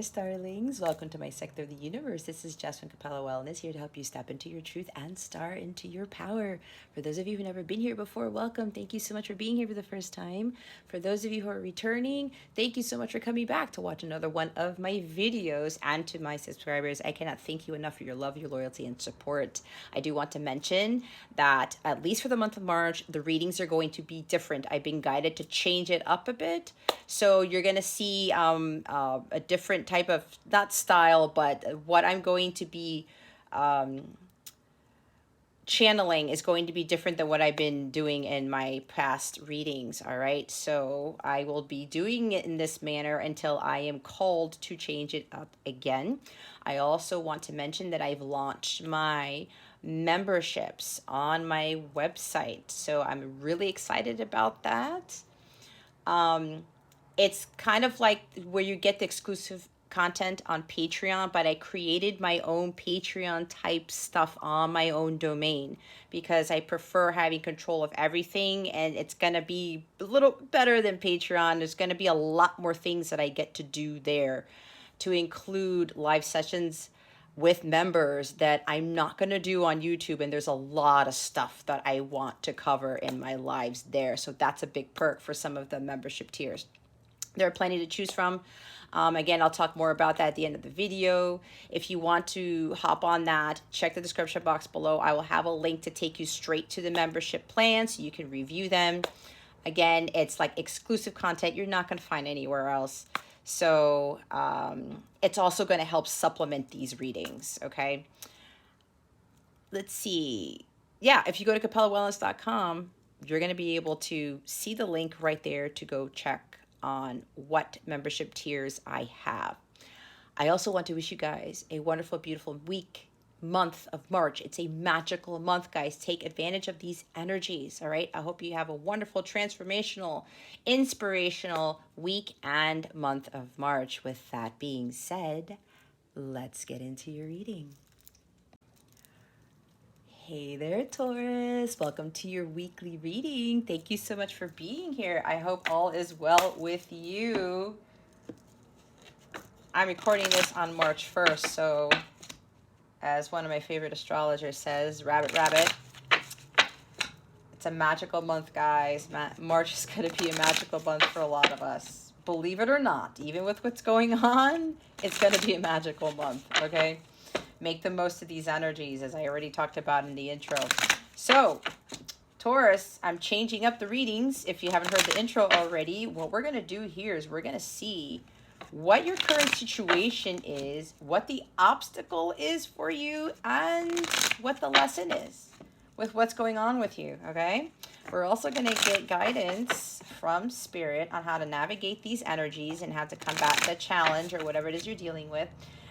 Taurus, darlings. Welcome to my sector of the universe. This is Jess from Capella Wellness, here to help you step into your truth and star into your power. For those of you who've never been here before, welcome. Thank you so much for being here for the first time. For those of you who are returning, thank you so much for coming back to watch another one of my videos. And to my subscribers, I cannot thank you enough for your love, your loyalty, and support. I do want to mention that at least for the month of March, the readings are going to be different. I've been guided to change it up a bit. So you're going to see a different type of, not style, but what I'm going to be channeling is going to be different than what I've been doing in my past readings. All right. So I will be doing it in this manner until I am called to change it up again. I also want to mention that I've launched my memberships on my website. So I'm really excited about that. It's kind of like where you get the exclusive content on Patreon, but I created my own Patreon type stuff on my own domain because I prefer having control of everything, and it's going to be a little better than Patreon. There's going to be a lot more things that I get to do there, to include live sessions with members that I'm not going to do on YouTube. And there's a lot of stuff that I want to cover in my lives there. So that's a big perk for some of the membership tiers. There are plenty to choose from. Again, I'll talk more about that at the end of the video. If you want to hop on that, check the description box below. I will have a link to take you straight to the membership plan so you can review them. Again, it's like exclusive content you're not going to find anywhere else. So it's also going to help supplement these readings, okay? Let's see. Yeah, if you go to capellawellness.com, you're going to be able to see the link right there to go check on what membership tiers I have. I also want to wish you guys a wonderful, beautiful month of March. It's a magical month, guys. Take advantage of these energies, all right? I hope you have a wonderful, transformational, inspirational week and month of March. With that being said, let's get into your reading. Hey there, Taurus. Welcome to your weekly reading. Thank you so much for being here. I hope all is well with you. I'm recording this on March 1st, so as one of my favorite astrologers says, rabbit, rabbit. It's a magical month, guys. March is going to be a magical month for a lot of us. Believe it or not, even with what's going on, it's going to be a magical month, okay? Make the most of these energies, as I already talked about in the intro. So, Taurus, I'm changing up the readings. If you haven't heard the intro already, what we're going to do here is we're going to see what your current situation is, what the obstacle is for you, and what the lesson is with what's going on with you, okay? We're also going to get guidance from Spirit on how to navigate these energies and how to combat the challenge or whatever it is you're dealing with.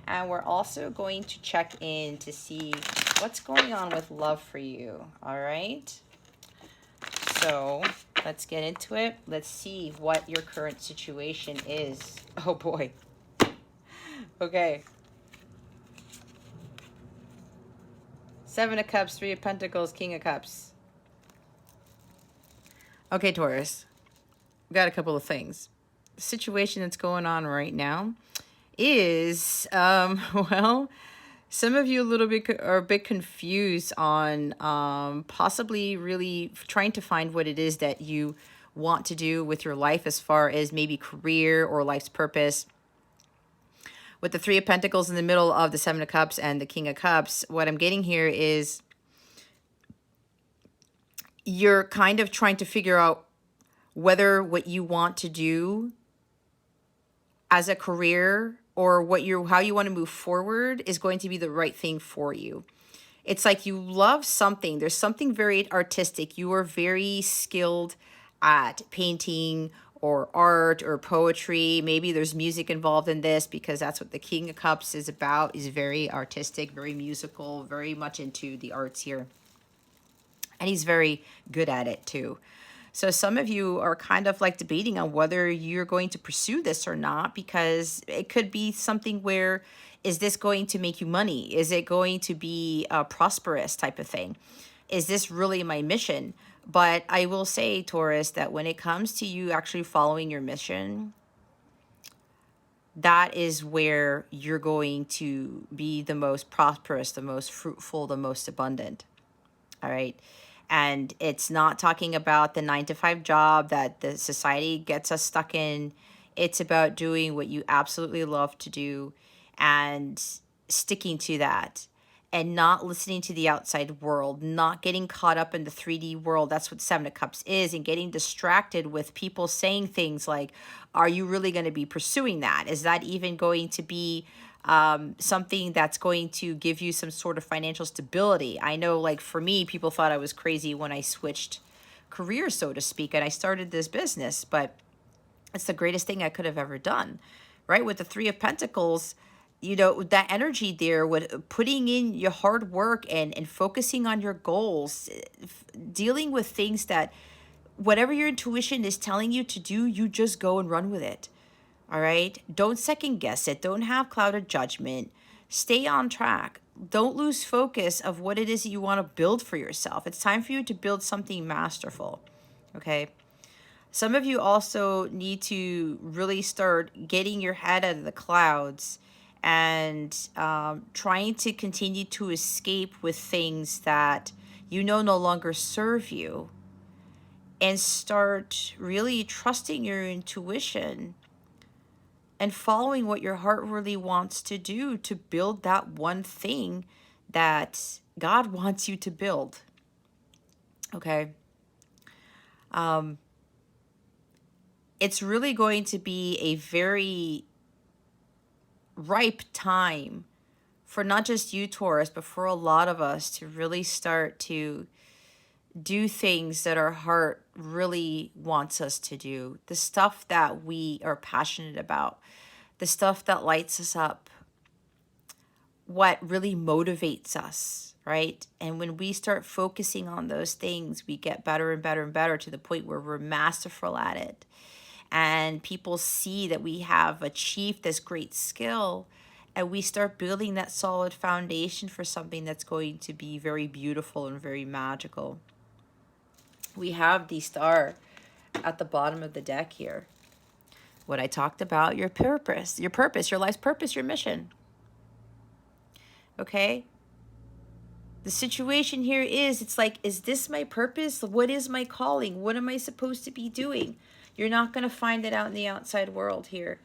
And we're also going to check in to see what's going on with love for you, all right? So let's get into it. Let's see what your current situation is. Oh, boy. Okay. Seven of Cups, Three of Pentacles, King of Cups. Okay, Taurus. We've got a couple of things. The situation that's going on right now is, well, some of you are a bit confused on possibly really trying to find what it is that you want to do with your life as far as maybe career or life's purpose. With the Three of Pentacles in the middle of the Seven of Cups and the King of Cups, what I'm getting here is you're kind of trying to figure out whether what you want to do as a career or how you want to move forward is going to be the right thing for you. It's like you love something. There's something very artistic. You are very skilled at painting or art or poetry. Maybe there's music involved in this because that's what the King of Cups is about. Is very artistic, very musical, very much into the arts here. And he's very good at it too. So some of you are kind of like debating on whether you're going to pursue this or not, because it could be something where, is this going to make you money? Is it going to be a prosperous type of thing? Is this really my mission? But I will say, Taurus, that when it comes to you actually following your mission, that is where you're going to be the most prosperous, the most fruitful, the most abundant. All right. And it's not talking about the 9 to 5 job that the society gets us stuck in. It's about doing what you absolutely love to do and sticking to that, and not listening to the outside world, not getting caught up in the 3D world. That's what Seven of Cups is, and getting distracted with people saying things like, are you really going to be pursuing that? Is that even going to be something that's going to give you some sort of financial stability? I know, like for me, people thought I was crazy when I switched careers, so to speak, and I started this business, but it's the greatest thing I could have ever done, right? With the Three of Pentacles, you know, that energy there with putting in your hard work and focusing on your goals, dealing with things that whatever your intuition is telling you to do, you just go and run with it. All right. Don't second guess it. Don't have clouded judgment. Stay on track. Don't lose focus of what it is that you want to build for yourself. It's time for you to build something masterful. Okay. Some of you also need to really start getting your head out of the clouds and trying to continue to escape with things that you know no longer serve you, and start really trusting your intuition and following what your heart really wants to do to build that one thing that God wants you to build. Okay. It's really going to be a very ripe time for not just you, Taurus, but for a lot of us to really start to do things that our heart really wants us to do, the stuff that we are passionate about, the stuff that lights us up, what really motivates us, right? And when we start focusing on those things, we get better and better and better to the point where we're masterful at it. And people see that we have achieved this great skill, and we start building that solid foundation for something that's going to be very beautiful and very magical. We have the star at the bottom of the deck here. What I talked about, your purpose, your life's purpose, your mission. Okay? The situation here is, it's like, is this my purpose? What is my calling? What am I supposed to be doing? You're not going to find it out in the outside world here,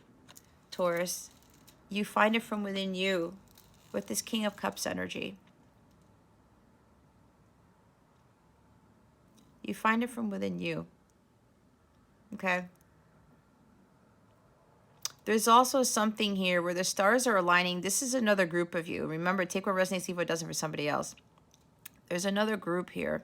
Taurus. You find it from within you with this King of Cups energy. You find it from within you. Okay? There's also something here where the stars are aligning. This is another group of you. Remember, take what resonates, leave what doesn't for somebody else. There's another group here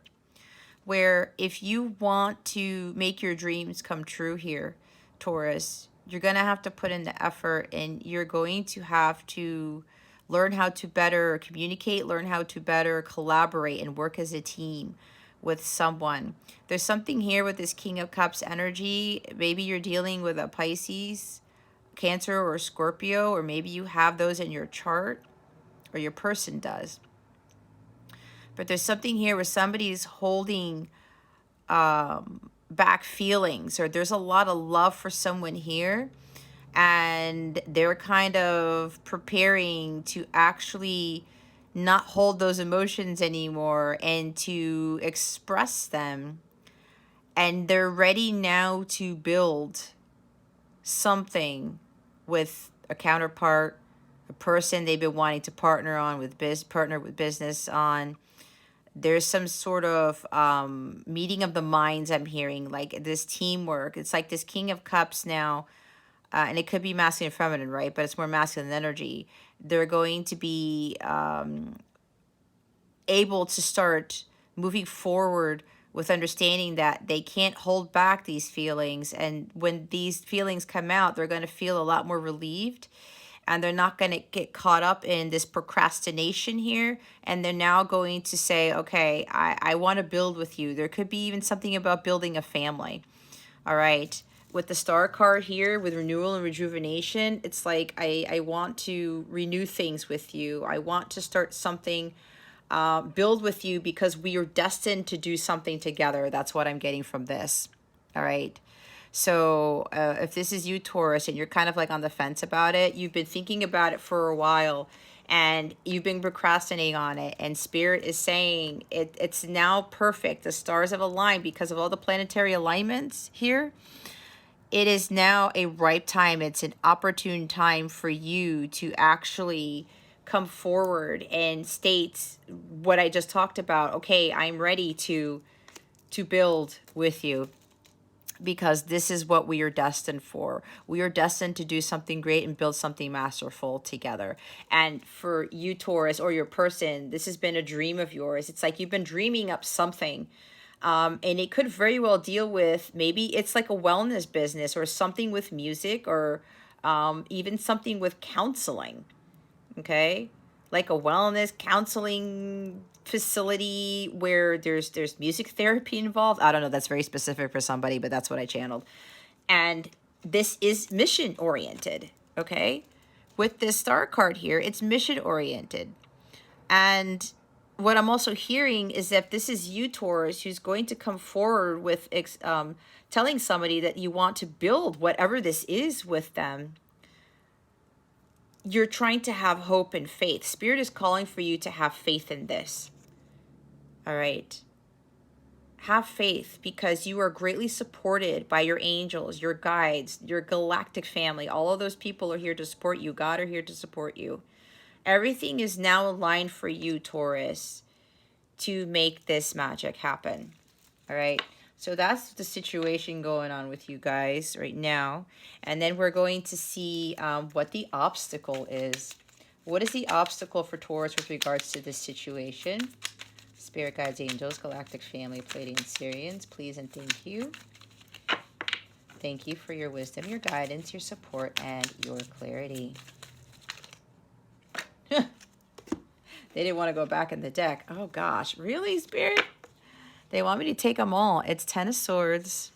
where if you want to make your dreams come true here, Taurus, you're going to have to put in the effort, and you're going to have to learn how to better communicate, learn how to better collaborate and work as a team with someone. There's something here with this King of Cups energy. Maybe you're dealing with a Pisces, Cancer, or Scorpio, or maybe you have those in your chart, or your person does. But there's something here where somebody's holding back feelings, or there's a lot of love for someone here, and they're kind of preparing to actually not hold those emotions anymore and to express them. And they're ready now to build something with a counterpart, a person they've been wanting to partner with business on. There's some sort of meeting of the minds I'm hearing, like this teamwork. It's like this King of Cups now, and it could be masculine and feminine, right? But it's more masculine energy. They're going to be able to start moving forward with understanding that they can't hold back these feelings. And when these feelings come out, they're going to feel a lot more relieved. And they're not going to get caught up in this procrastination here. And they're now going to say, okay, I want to build with you. There could be even something about building a family. All right. With the star card here, with renewal and rejuvenation, it's like, I want to renew things with you. I want to start something, build with you, because we are destined to do something together. That's what I'm getting from this. All right. So if this is you, Taurus, and you're kind of like on the fence about it, you've been thinking about it for a while and you've been procrastinating on it, and Spirit is saying it's now perfect. The stars have aligned because of all the planetary alignments here. It is now a ripe time. It's an opportune time for you to actually come forward and state what I just talked about. Okay, I'm ready to build with you, because this is what we are destined for. We are destined to do something great and build something masterful together. And for you, Taurus, or your person, this has been a dream of yours. It's like you've been dreaming up something. And it could very well deal with, maybe it's like a wellness business or something with music, or even something with counseling. Okay, like a wellness counseling facility where there's music therapy involved. I don't know, that's very specific for somebody, but that's what I channeled. And this is mission oriented. Okay, with this star card here, it's mission oriented. And what I'm also hearing is that this is you, Taurus, who's going to come forward with telling somebody that you want to build whatever this is with them. You're trying to have hope and faith. Spirit is calling for you to have faith in this. All right. Have faith, because you are greatly supported by your angels, your guides, your galactic family. All of those people are here to support you. God are here to support you. Everything is now aligned for you, Taurus, to make this magic happen. All right. So that's the situation going on with you guys right now. And then we're going to see what the obstacle is. What is the obstacle for Taurus with regards to this situation? Spirit guides, angels, galactic family, Pleiadian Syrians, please and thank you. Thank you for your wisdom, your guidance, your support, and your clarity. They didn't want to go back in the deck. Oh gosh, really, Spirit? They want me to take them all. It's 10 of Swords,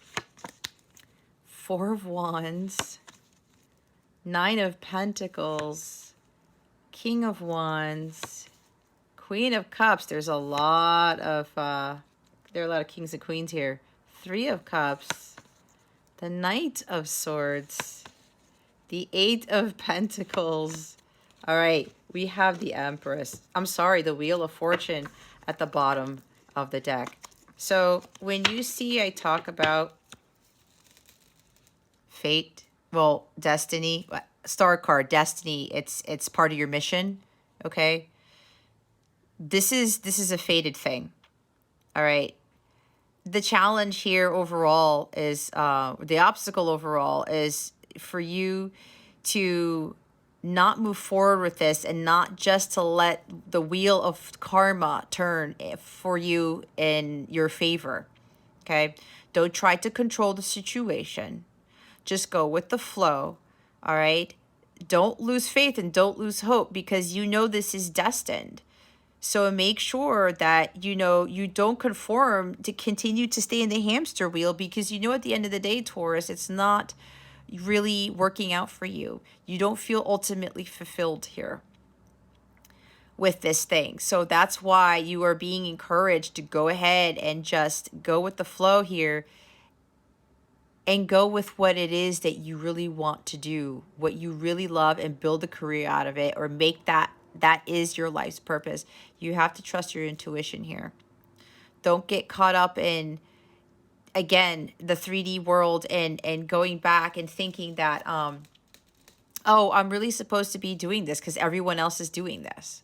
4 of Wands, 9 of Pentacles, King of Wands, Queen of Cups. There's a lot of there are a lot of kings and queens here. 3 of Cups, the Knight of Swords, the 8 of Pentacles. All right, we have the Empress. I'm sorry, the Wheel of Fortune at the bottom of the deck. So when you see I talk about fate, well, destiny, star card, destiny, it's part of your mission, okay? This is a fated thing. All right. The challenge here overall is the obstacle overall is for you to not move forward with this, and not just to let the wheel of karma turn for you in your favor. Okay? Don't try to control the situation. Just go with the flow. All right? Don't lose faith and don't lose hope, because you know this is destined. So make sure that you know you don't conform to continue to stay in the hamster wheel, because you know at the end of the day, Taurus, it's not really working out for you. You don't feel ultimately fulfilled here with this thing. So that's why you are being encouraged to go ahead and just go with the flow here, and go with what it is that you really want to do, what you really love, and build a career out of it, or make that is your life's purpose. You have to trust your intuition here. Don't get caught up in, again, the 3D world and going back and thinking that, oh, I'm really supposed to be doing this because everyone else is doing this.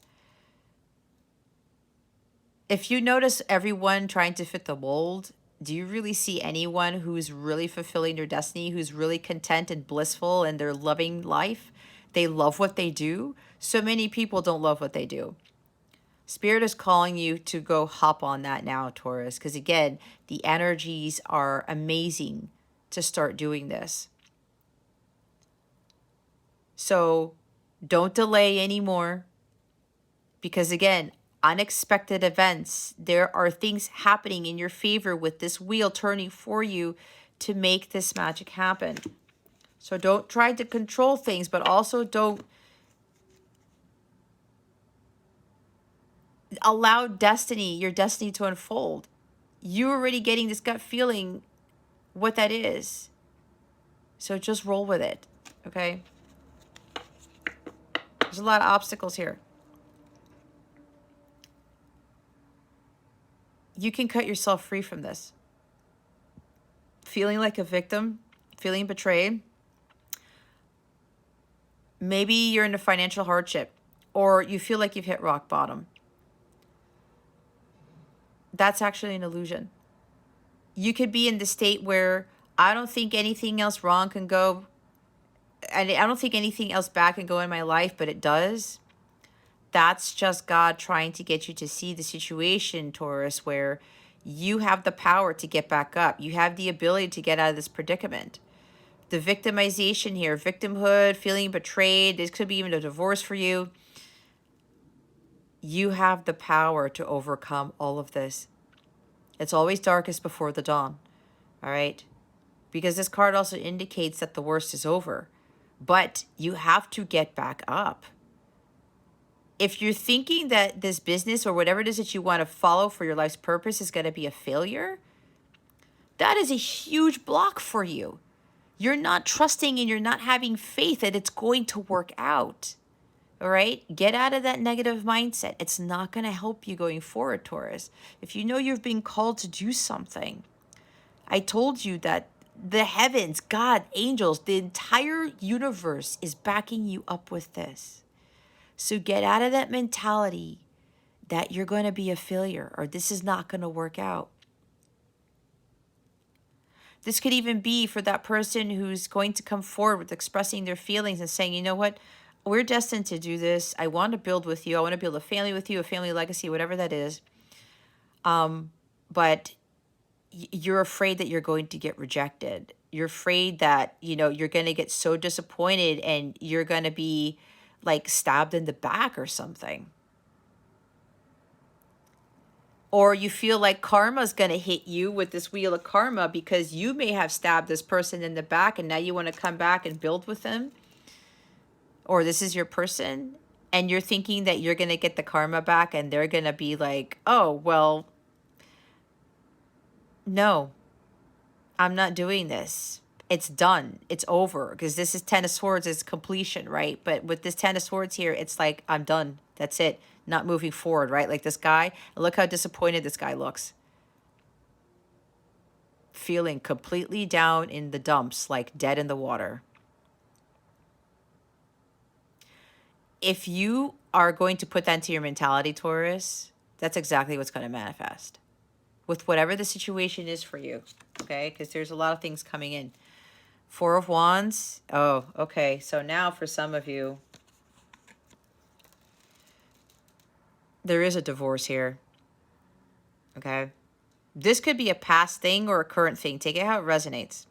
If you notice everyone trying to fit the mold, do you really see anyone who's really fulfilling their destiny, who's really content and blissful in their loving life? They love what they do. So many people don't love what they do. Spirit is calling you to go hop on that now, Taurus, because again, the energies are amazing to start doing this. So don't delay anymore, because again, unexpected events, there are things happening in your favor with this wheel turning for you to make this magic happen. So don't try to control things, but also don't allow your destiny to unfold. You're already getting this gut feeling what that is. So just roll with it, okay? There's a lot of obstacles here. You can cut yourself free from this. Feeling like a victim, feeling betrayed. Maybe you're in a financial hardship or you feel like you've hit rock bottom. That's actually an illusion. You could be in the state where I don't think anything else wrong can go, and I don't think anything else bad can go in my life, but it does. That's just God trying to get you to see the situation, Taurus, where you have the power to get back up. You have the ability to get out of this predicament. The victimization here, victimhood, feeling betrayed, this could be even a divorce for you. You have the power to overcome all of this. It's always darkest before the dawn, all right? Because this card also indicates that the worst is over, but you have to get back up. If you're thinking that this business or whatever it is that you want to follow for your life's purpose is going to be a failure, that is a huge block for you. You're not trusting and you're not having faith that it's going to work out. All right? Get out of that negative mindset. It's not going to help you going forward, Taurus. If you know you've been called to do something, I told you that the heavens, God, angels, the entire universe is backing you up with this. So get out of that mentality that you're going to be a failure or this is not going to work out. This could even be for that person who's going to come forward with expressing their feelings and saying, you know what, we're destined to do this. I want to build with you. I want to build a family with you, a family legacy, whatever that is. But you're afraid that you're going to get rejected. You're afraid that, you're going to get so disappointed and you're going to be like stabbed in the back or something. Or you feel like karma's going to hit you with this wheel of karma because you may have stabbed this person in the back and now you want to come back and build with them. Or this is your person and you're thinking that you're going to get the karma back and they're going to be like, oh, well, no, I'm not doing this. It's done. It's over. Because this is Ten of Swords, it's completion, right? But with this Ten of Swords here, it's like, I'm done. That's it. Not moving forward, right? Like this guy, look how disappointed this guy looks. Feeling completely down in the dumps, like dead in the water. If you are going to put that into your mentality, Taurus, that's exactly what's going to manifest. With whatever the situation is for you, okay? Because there's a lot of things coming in. Four of Wands. Oh, okay. So now for some of you, there is a divorce here. Okay. This could be a past thing or a current thing. Take it how it resonates.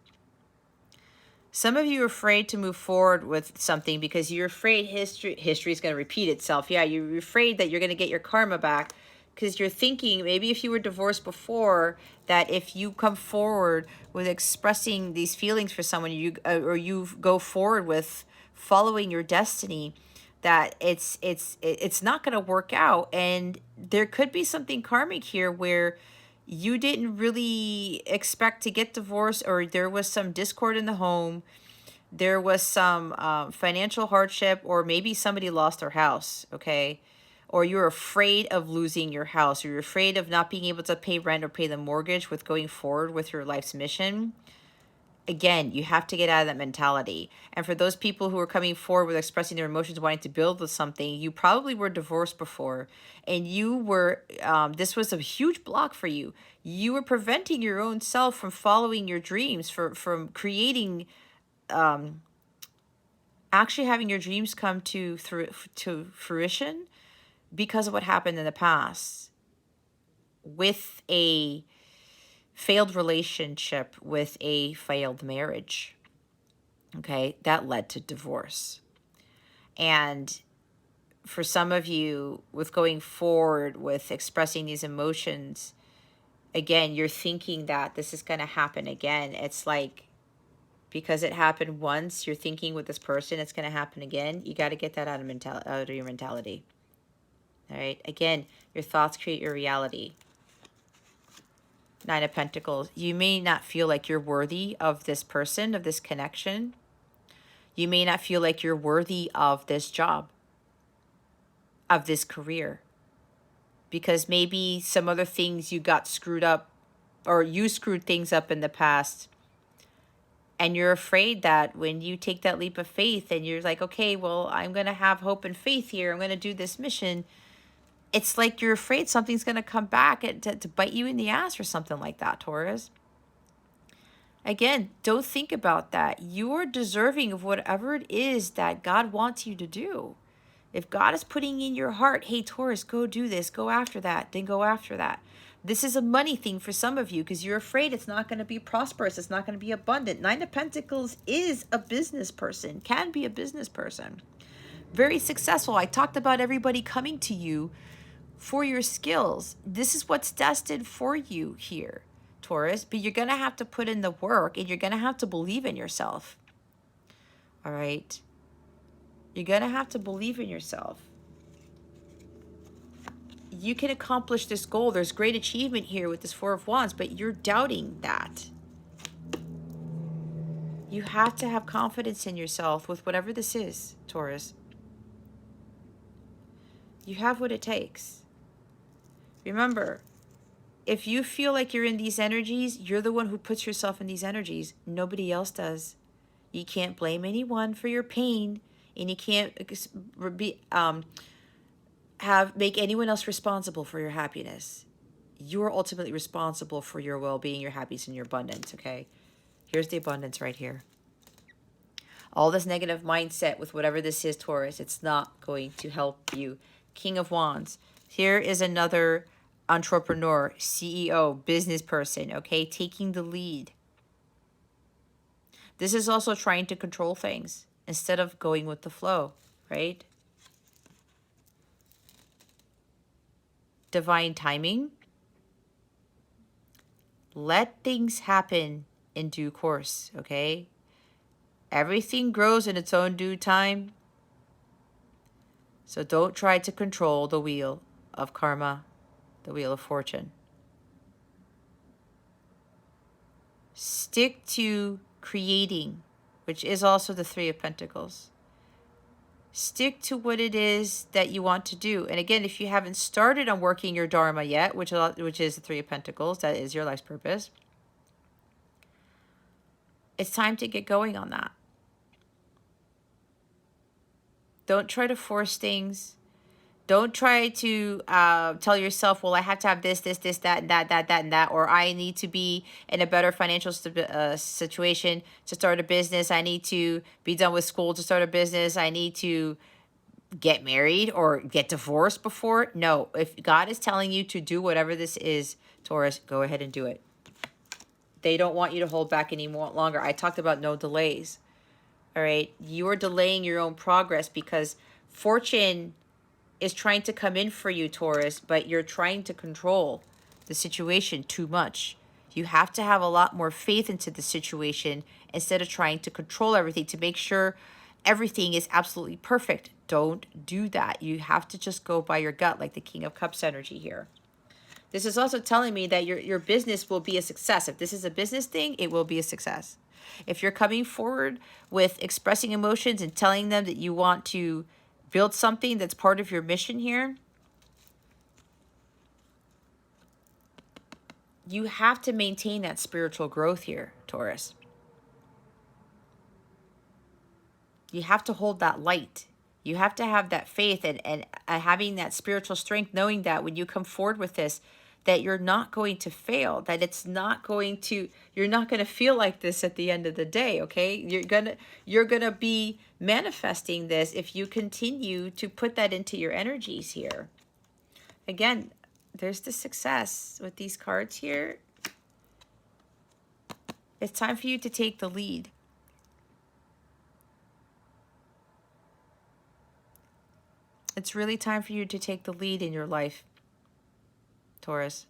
Some of you are afraid to move forward with something because you're afraid history is going to repeat itself. Yeah, you're afraid that you're going to get your karma back because you're thinking maybe if you were divorced before that if you come forward with expressing these feelings for someone or you go forward with following your destiny, that it's not going to work out. And there could be something karmic here where you didn't really expect to get divorced, or there was some discord in the home, there was some financial hardship, or maybe somebody lost their house, okay? Or you're afraid of losing your house, or you're afraid of not being able to pay rent or pay the mortgage with going forward with your life's mission. Again, you have to get out of that mentality. And for those people who are coming forward with expressing their emotions, wanting to build with something, you probably were divorced before, and you were, this was a huge block for you. You were preventing your own self from following your dreams, from creating, actually having your dreams come to fruition because of what happened in the past with a failed relationship, with a failed marriage. Okay, that led to divorce. And for some of you, with going forward with expressing these emotions, again, you're thinking that this is going to happen again. It's like, because it happened once, you're thinking with this person it's going to happen again. You got to get that out of your mentality. All right, again, your thoughts create your reality. Nine of Pentacles. You may not feel like you're worthy of this person, of this connection. You may not feel like you're worthy of this job, of this career, because maybe some other things you got screwed up, or you screwed things up in the past. And you're afraid that when you take that leap of faith and you're like, okay, well, I'm going to have hope and faith here, I'm going to do this mission, it's like you're afraid something's going to come back to bite you in the ass or something like that, Taurus. Again, don't think about that. You're deserving of whatever it is that God wants you to do. If God is putting in your heart, hey, Taurus, go do this, go after that, then go after that. This is a money thing for some of you because you're afraid it's not going to be prosperous. It's not going to be abundant. Nine of Pentacles is a business person, can be a business person. Very successful. I talked about everybody coming to you for your skills. This is what's destined for you here, Taurus. But you're going to have to put in the work and you're going to have to believe in yourself. All right? You're going to have to believe in yourself. You can accomplish this goal. There's great achievement here with this Four of Wands, but you're doubting that. You have to have confidence in yourself with whatever this is, Taurus. You have what it takes. Remember, if you feel like you're in these energies, you're the one who puts yourself in these energies. Nobody else does. You can't blame anyone for your pain, and you can't make anyone else responsible for your happiness. You're ultimately responsible for your well-being, your happiness, and your abundance, okay? Here's the abundance right here. All this negative mindset with whatever this is, Taurus, it's not going to help you. King of Wands. Here is another entrepreneur, CEO, business person, okay? Taking the lead. This is also trying to control things instead of going with the flow, right? Divine timing. Let things happen in due course, okay? Everything grows in its own due time. So don't try to control the wheel of karma, the wheel of fortune. Stick to creating, which is also the Three of Pentacles. Stick to what it is that you want to do. And again, if you haven't started on working your Dharma yet, which is the Three of Pentacles, that is your life's purpose, it's time to get going on that. Don't try to force things. Don't try to tell yourself, well, I have to have this, that, and that, or I need to be in a better financial situation to start a business. I need to be done with school to start a business. I need to get married or get divorced before. No, if God is telling you to do whatever this is, Taurus, go ahead and do it. They don't want you to hold back any more longer. I talked about no delays. All right. You are delaying your own progress because fortune is trying to come in for you, Taurus, but you're trying to control the situation too much. You have to have a lot more faith into the situation instead of trying to control everything to make sure everything is absolutely perfect. Don't do that. You have to just go by your gut, like the King of Cups energy here. This is also telling me that your business will be a success. If this is a business thing, it will be a success. If you're coming forward with expressing emotions and telling them that you want to build something that's part of your mission here, you have to maintain that spiritual growth here, Taurus. You have to hold that light. You have to have that faith and having that spiritual strength, knowing that when you come forward with this, that you're not going to fail, that it's not going to, you're not going to feel like this at the end of the day, okay? You're going to be manifesting this if you continue to put that into your energies here. Again, there's the success with these cards here. It's time for you to take the lead. It's really time for you to take the lead in your life, Taurus.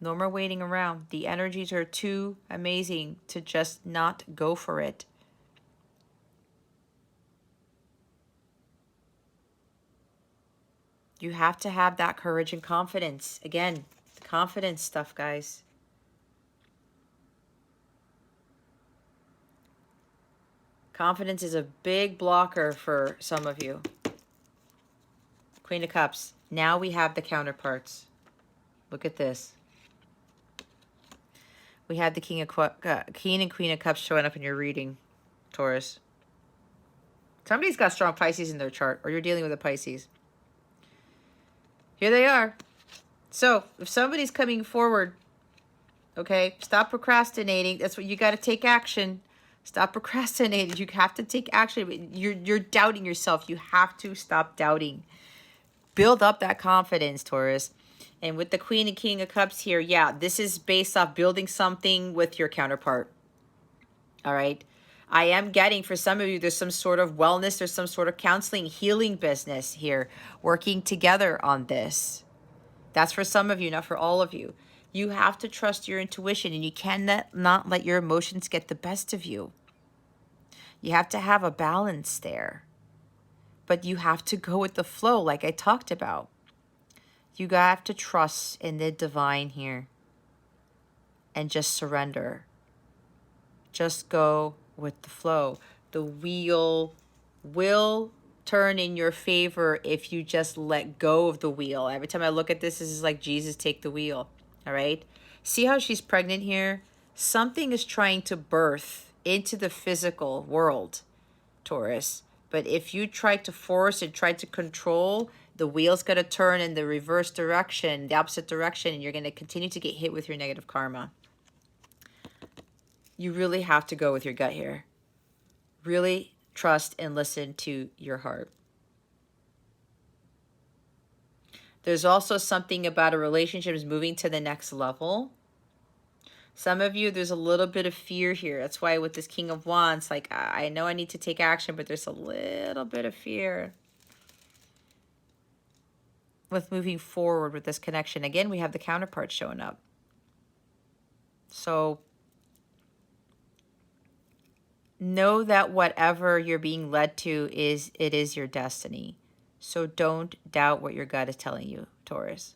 No more waiting around. The energies are too amazing to just not go for it. You have to have that courage and confidence. Again, confidence stuff, guys. Confidence is a big blocker for some of you. Queen of Cups. Now we have the counterparts. Look at this. We have the King and Queen of Cups showing up in your reading, Taurus. Somebody's got strong Pisces in their chart, or you're dealing with a Pisces. Here they are. So, if somebody's coming forward, okay, stop procrastinating. That's what you got to take action. Stop procrastinating. You have to take action. You're doubting yourself. You have to stop doubting. Build up that confidence, Taurus. And with the Queen and King of Cups here, yeah, this is based off building something with your counterpart. All right. I am getting, for some of you, there's some sort of wellness, there's some sort of counseling, healing business here, working together on this. That's for some of you, not for all of you. You have to trust your intuition, and you cannot not let your emotions get the best of you. You have to have a balance there. But you have to go with the flow, like I talked about. You have to trust in the divine here and just surrender. Just go with the flow. The wheel will turn in your favor if you just let go of the wheel. Every time I look at this, this is like Jesus, take the wheel. All right? See how she's pregnant here? Something is trying to birth into the physical world, Taurus. But if you try to force and try to control, the wheel's going to turn in the reverse direction, the opposite direction, and you're going to continue to get hit with your negative karma. You really have to go with your gut here. Really trust and listen to your heart. There's also something about a relationship is moving to the next level. Some of you, there's a little bit of fear here. That's why with this King of Wands, like, I know I need to take action, but there's a little bit of fear with moving forward with this connection. Again, we have the counterpart showing up. So know that whatever you're being led to it is your destiny. So don't doubt what your gut is telling you, Taurus.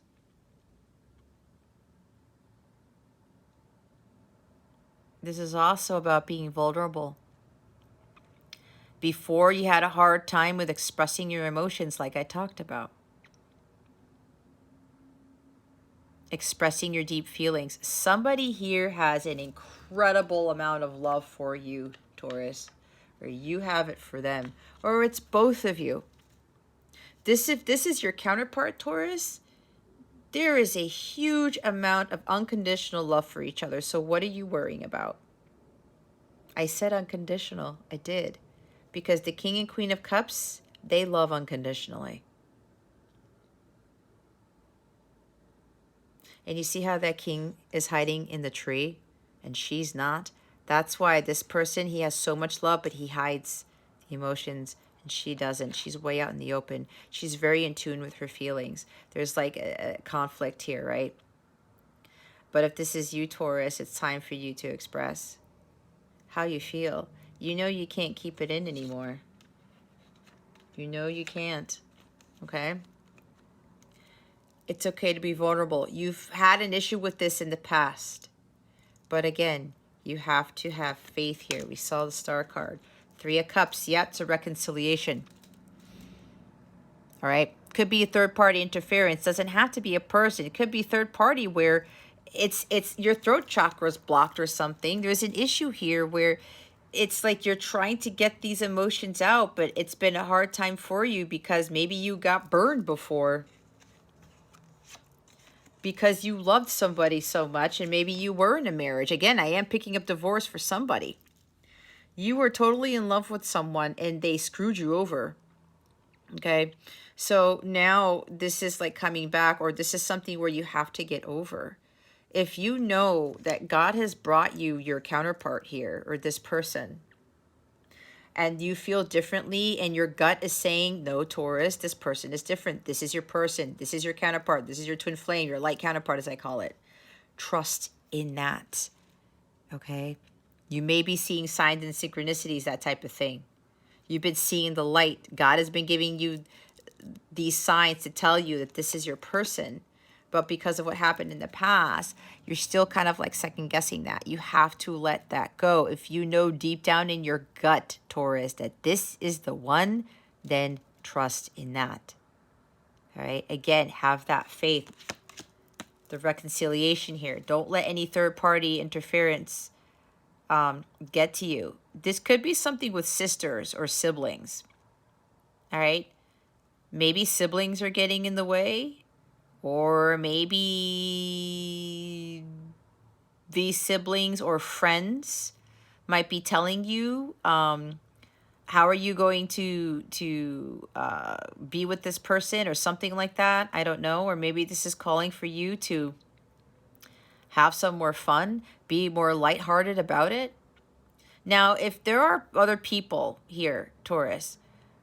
This is also about being vulnerable. Before, you had a hard time with expressing your emotions, like I talked about. Expressing your deep feelings. Somebody here has an incredible amount of love for you, Taurus, or you have it for them, or it's both of you. If this is your counterpart, Taurus, there is a huge amount of unconditional love for each other. So what are you worrying about? I said unconditional. I did. Because the King and Queen of Cups, they love unconditionally. And you see how that king is hiding in the tree and she's not? That's why this person, he has so much love, but he hides the emotions and she doesn't. She's way out in the open. She's very in tune with her feelings. There's like a conflict here, right? But if this is you, Taurus, it's time for you to express how you feel. You know you can't keep it in anymore. You know you can't, okay? It's okay to be vulnerable. You've had an issue with this in the past. But again, you have to have faith here. We saw the Star card. 3 of Cups, yeah, it's a reconciliation. All right? Could be a third-party interference. Doesn't have to be a person. It could be third party where it's your throat chakra is blocked or something. There's an issue here where it's like you're trying to get these emotions out, but it's been a hard time for you because maybe you got burned before. Because you loved somebody so much and maybe you were in a marriage. Again, I am picking up divorce for somebody. You were totally in love with someone and they screwed you over. Okay? So now this is like coming back, or this is something where you have to get over. If you know that God has brought you your counterpart here, or this person, and you feel differently and your gut is saying, no, Taurus, this person is different. This is your person. This is your counterpart. This is your twin flame, your light counterpart, as I call it. Trust in that, okay? You may be seeing signs and synchronicities, that type of thing. You've been seeing the light. God has been giving you these signs to tell you that this is your person. but because of what happened in the past, you're still kind of like second guessing that. You have to let that go. If you know deep down in your gut, Taurus, that this is the one, then trust in that. All right. Again, have that faith. The reconciliation here. Don't let any third party interference get to you. This could be something with sisters or siblings. All right. Maybe siblings are getting in the way, or maybe these siblings or friends might be telling you, how are you going to be with this person or something like that? I don't know. Or maybe this is calling for you to have some more fun, be more lighthearted about it. Now, if there are other people here, Taurus,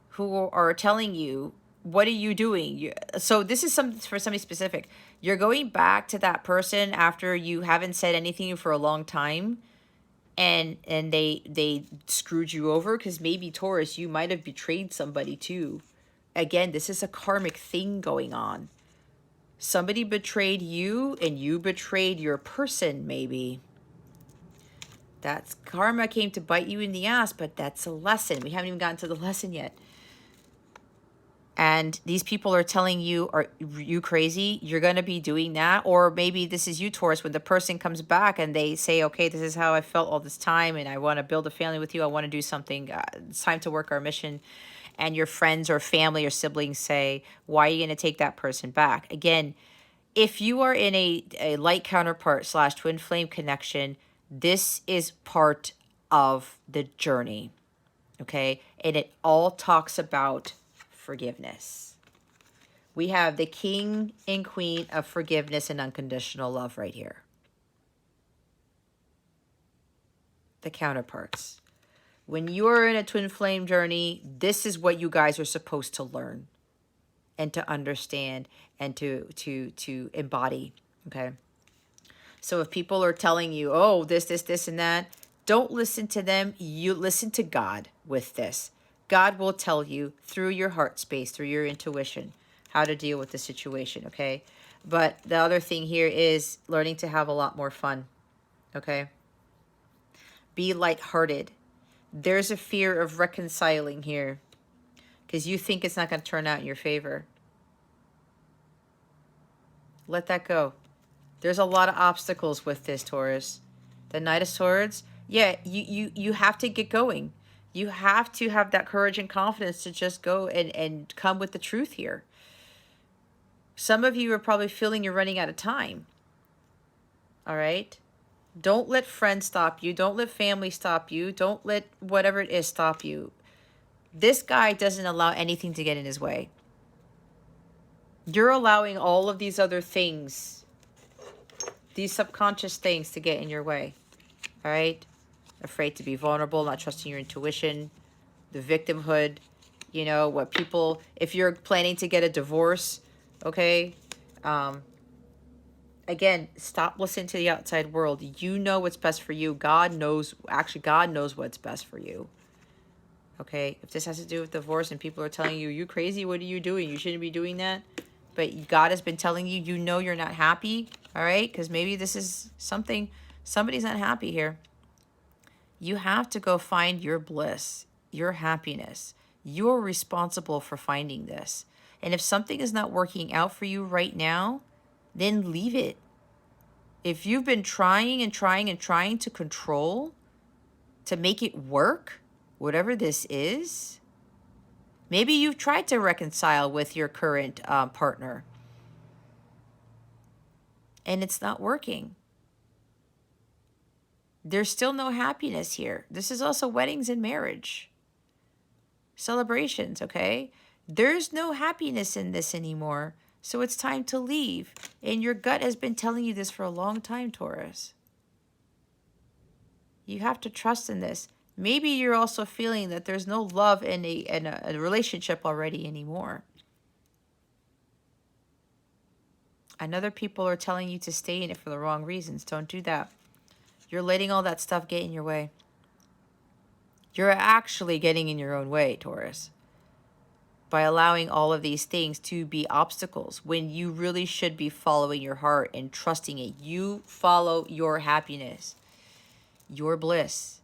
who are telling you, what are you doing? So this is something for somebody specific. You're going back to that person after you haven't said anything for a long time, and they screwed you over, because maybe, Taurus, you might have betrayed somebody too. Again, this is a karmic thing going on. Somebody betrayed you and you betrayed your person, maybe. That's karma came to bite you in the ass, but that's a lesson. We haven't even gotten to the lesson yet. And these people are telling you, are you crazy? You're going to be doing that. Or maybe this is you, Taurus, when the person comes back and they say, okay, this is how I felt all this time, and I want to build a family with you. I want to do something. It's time to work our mission. And your friends or family or siblings say, why are you going to take that person back? Again, if you are in a light counterpart / twin flame connection, this is part of the journey, okay? And it all talks about forgiveness. We have the king and queen of forgiveness and unconditional love right here. The counterparts. When you are in a twin flame journey, this is what you guys are supposed to learn and to understand and to embody, okay? So if people are telling you, oh, this, and that, don't listen to them. You listen to God with this. God will tell you through your heart space, through your intuition, how to deal with the situation, okay? But the other thing here is learning to have a lot more fun, okay? Be lighthearted. There's a fear of reconciling here because you think it's not going to turn out in your favor. Let that go. There's a lot of obstacles with this, Taurus. The Knight of Swords, yeah, you have to get going. You have to have that courage and confidence to just go and come with the truth here. Some of you are probably feeling you're running out of time. All right? Don't let friends stop you. Don't let family stop you. Don't let whatever it is stop you. This guy doesn't allow anything to get in his way. You're allowing all of these other things, these subconscious things, to get in your way. All right? Afraid to be vulnerable, not trusting your intuition, the victimhood, you know, what people, if you're planning to get a divorce, okay? Again, stop listening to the outside world. You know what's best for you. God knows, actually, God knows what's best for you. Okay? If this has to do with divorce and people are telling you, you crazy, what are you doing? You shouldn't be doing that. But God has been telling you, you know you're not happy, all right? Because maybe this is something, somebody's not happy here. You have to go find your bliss, your happiness. You're responsible for finding this. And if something is not working out for you right now, then leave it. If you've been trying and trying and trying to control, to make it work, whatever this is, maybe you've tried to reconcile with your current partner and it's not working. There's still no happiness here. This is also weddings and marriage. Celebrations, okay? There's no happiness in this anymore. So it's time to leave. And your gut has been telling you this for a long time, Taurus. You have to trust in this. Maybe you're also feeling that there's no love in a relationship already anymore. And other people are telling you to stay in it for the wrong reasons. Don't do that. You're letting all that stuff get in your way. You're actually getting in your own way, Taurus. by allowing all of these things to be obstacles when you really should be following your heart and trusting it. You follow your happiness, your bliss,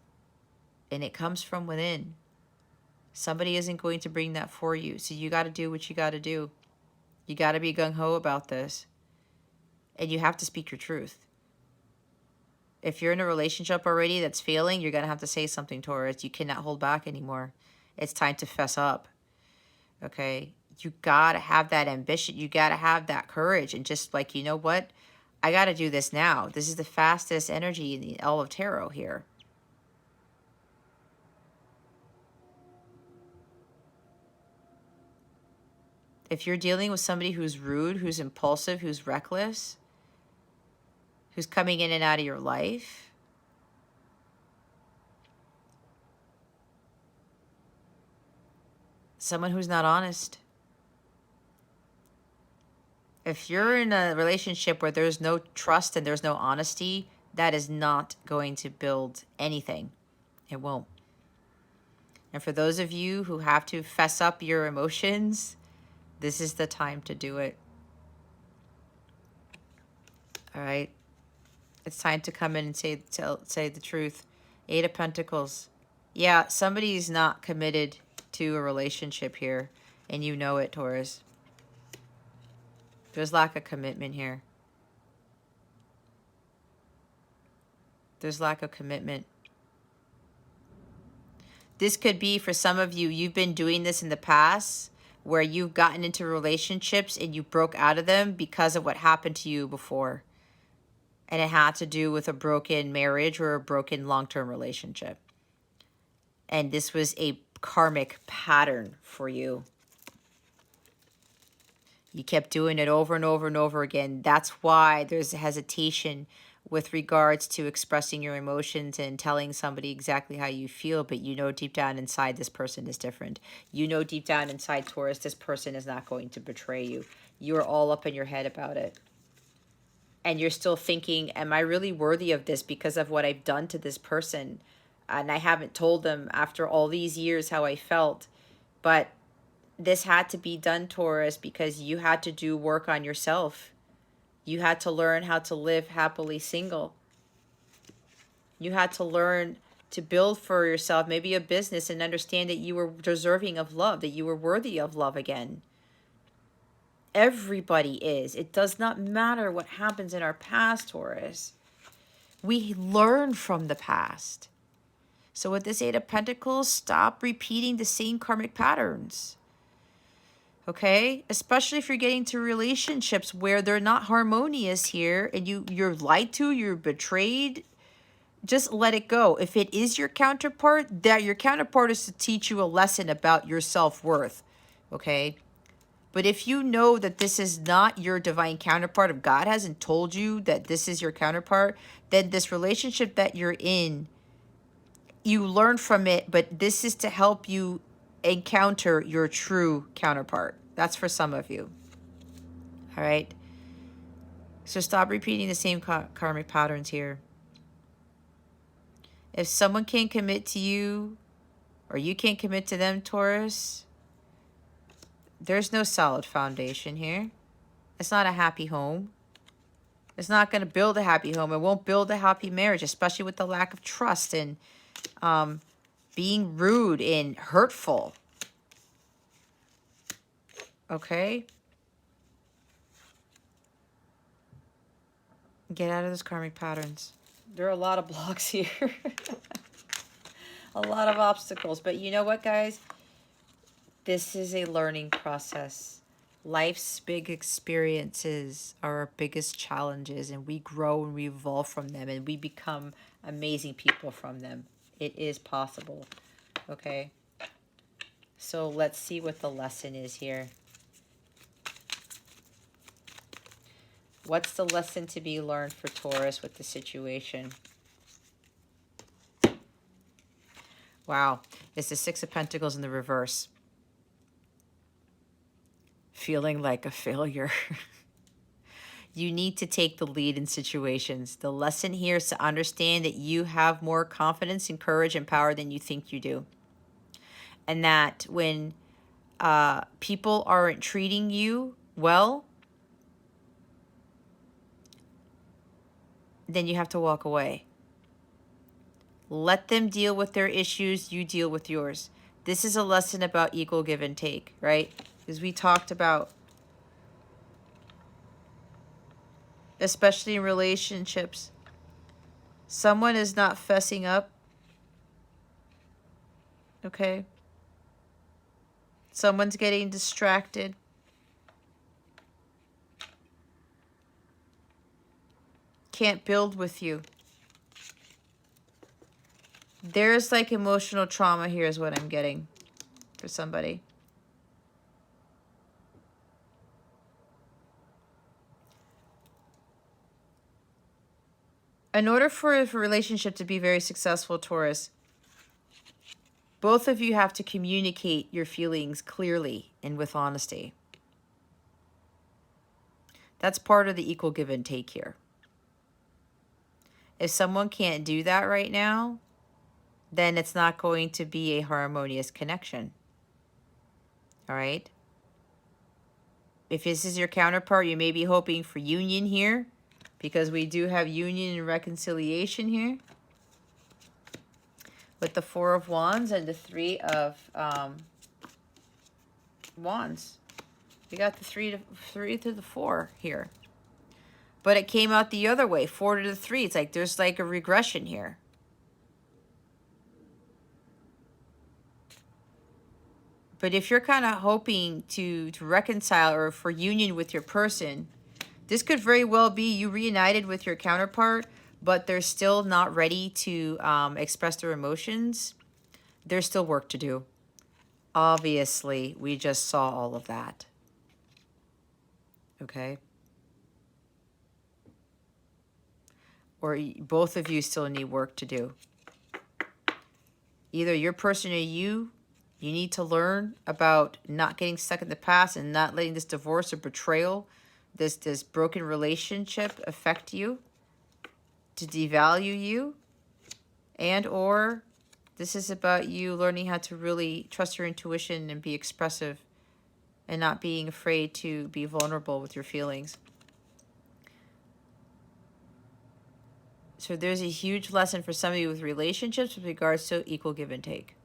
and it comes from within. Somebody isn't going to bring that for you. So you got to do what you got to do. You got to be gung-ho about this. And you have to speak your truth. If you're in a relationship already that's failing, you're going to have to say something, Taurus. You cannot hold back anymore. It's time to fess up. Okay? You got to have that ambition. You got to have that courage. And just like, you know what? I got to do this now. This is the fastest energy in all of tarot here. If you're dealing with somebody who's rude, who's impulsive, who's reckless, who's coming in and out of your life, someone who's not honest. If you're in a relationship where there's no trust and there's no honesty, that is not going to build anything. It won't. And for those of you who have to fess up your emotions, this is the time to do it. All right? It's time to come in and say the truth. 8 of Pentacles. Yeah, somebody's not committed to a relationship here, and you know it, Taurus. There's lack of commitment here. There's lack of commitment. This could be for some of you, you've been doing this in the past where you've gotten into relationships and you broke out of them because of what happened to you before. And it had to do with a broken marriage or a broken long-term relationship. And this was a karmic pattern for you. You kept doing it over and over and over again. That's why there's hesitation with regards to expressing your emotions and telling somebody exactly how you feel, but you know deep down inside this person is different. You know deep down inside, Taurus, this person is not going to betray you. You are all up in your head about it. And you're still thinking, am I really worthy of this because of what I've done to this person? And I haven't told them after all these years how I felt. But this had to be done, Taurus, because you had to do work on yourself. You had to learn how to live happily single. You had to learn to build for yourself maybe a business and understand that you were deserving of love, that you were worthy of love again. Everybody is. It does not matter what happens in our past, Taurus. We learn from the past. So with this 8 of Pentacles, stop repeating the same karmic patterns. Okay? Especially if you're getting to relationships where they're not harmonious here and you're lied to, you're betrayed. Just let it go. If it is your counterpart, that your counterpart is to teach you a lesson about your self-worth. Okay? But if you know that this is not your divine counterpart, if God hasn't told you that this is your counterpart, then this relationship that you're in, you learn from it, but this is to help you encounter your true counterpart. That's for some of you. All right? So stop repeating the same karmic patterns here. If someone can't commit to you, or you can't commit to them, Taurus, there's no solid foundation here. It's not a happy home. It's not going to build a happy home. It won't build a happy marriage, especially with the lack of trust and being rude and hurtful. Okay? Get out of those karmic patterns. There are a lot of blocks here. A lot of obstacles. But you know what, guys? This is a learning process. Life's big experiences are our biggest challenges, and we grow and we evolve from them, and we become amazing people from them. It is possible. Okay? So let's see what the lesson is here. What's the lesson to be learned for Taurus with the situation? Wow. It's the 6 of Pentacles in the reverse. Feeling like a failure. You need to take the lead in situations. The lesson here is to understand that you have more confidence and courage and power than you think you do. And that when people aren't treating you well, then you have to walk away. Let them deal with their issues, you deal with yours. This is a lesson about equal give and take, right? Because we talked about, especially in relationships, someone is not fessing up, okay? Someone's getting distracted. Can't build with you. There's like emotional trauma here is what I'm getting for somebody. In order for a relationship to be very successful, Taurus, both of you have to communicate your feelings clearly and with honesty. That's part of the equal give and take here. If someone can't do that right now, then it's not going to be a harmonious connection. All right? If this is your counterpart, you may be hoping for union here, because we do have union and reconciliation here with the Four of Wands and the Three of Wands. We got the three to the 4 here. But it came out the other way, 4 to the 3. It's like there's like a regression here. But if you're kind of hoping to reconcile or for union with your person, this could very well be you reunited with your counterpart, but they're still not ready to express their emotions. There's still work to do. Obviously, we just saw all of that. Okay? Or both of you still need work to do. Either your person or you need to learn about not getting stuck in the past and not letting this divorce or betrayal, this broken relationship affect you, to devalue you, and or this is about you learning how to really trust your intuition and be expressive and not being afraid to be vulnerable with your feelings. So there's a huge lesson for some of you with relationships with regards to equal give and take.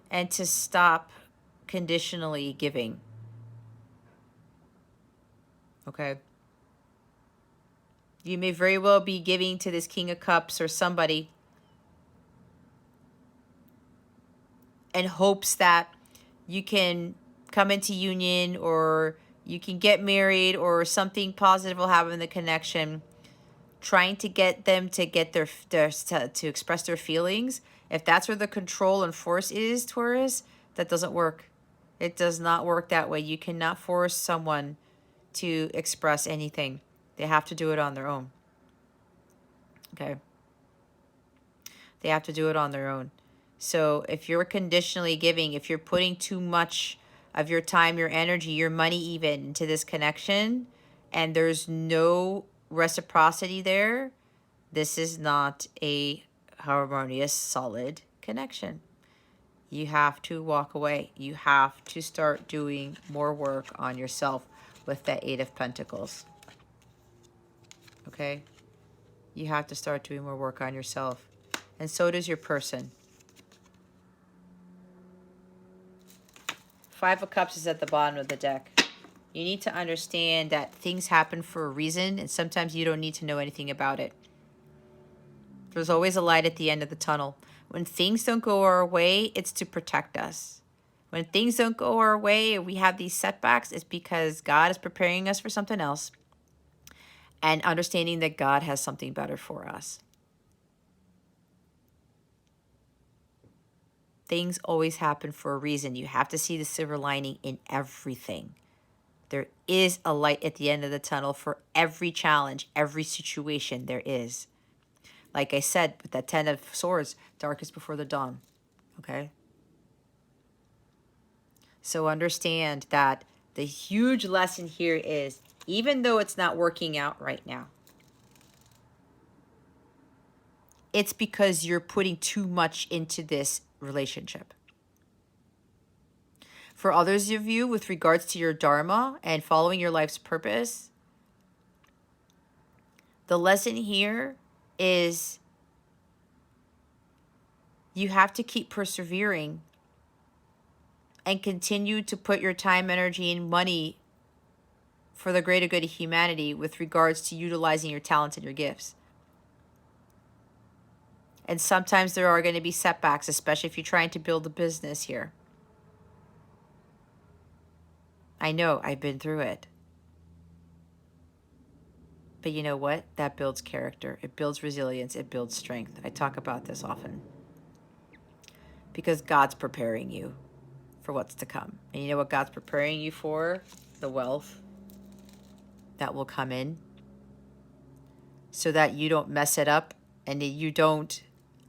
And to stop conditionally giving. Okay? You may very well be giving to this King of Cups or somebody in hopes that you can come into union or you can get married or something positive will happen in the connection, trying to get them to get to express their feelings. If that's where the control and force is, Taurus, that doesn't work. It does not work that way. You cannot force someone to express anything. They have to do it on their own. Okay? They have to do it on their own. So if you're conditionally giving, if you're putting too much of your time, your energy, your money even into this connection, and there's no reciprocity there, this is not a harmonious, solid connection. You have to walk away. You have to start doing more work on yourself with that Eight of Pentacles. Okay? You have to start doing more work on yourself. And so does your person. Five of Cups is at the bottom of the deck. You need to understand that things happen for a reason, and sometimes you don't need to know anything about it. There's always a light at the end of the tunnel. When things don't go our way, it's to protect us. When things don't go our way and we have these setbacks, it's because God is preparing us for something else and understanding that God has something better for us. Things always happen for a reason. You have to see the silver lining in everything. There is a light at the end of the tunnel for every challenge, every situation there is. Like I said, with that 10 of Swords, darkest before the dawn. Okay? So understand that the huge lesson here is, even though it's not working out right now, it's because you're putting too much into this relationship. For others of you, with regards to your Dharma and following your life's purpose, the lesson here is you have to keep persevering and continue to put your time, energy, and money for the greater good of humanity with regards to utilizing your talents and your gifts. And sometimes there are going to be setbacks, especially if you're trying to build a business here. I know, I've been through it. But you know what? That builds character. It builds resilience. It builds strength. I talk about this often. Because God's preparing you for what's to come. And you know what God's preparing you for? The wealth that will come in. So that you don't mess it up and that you don't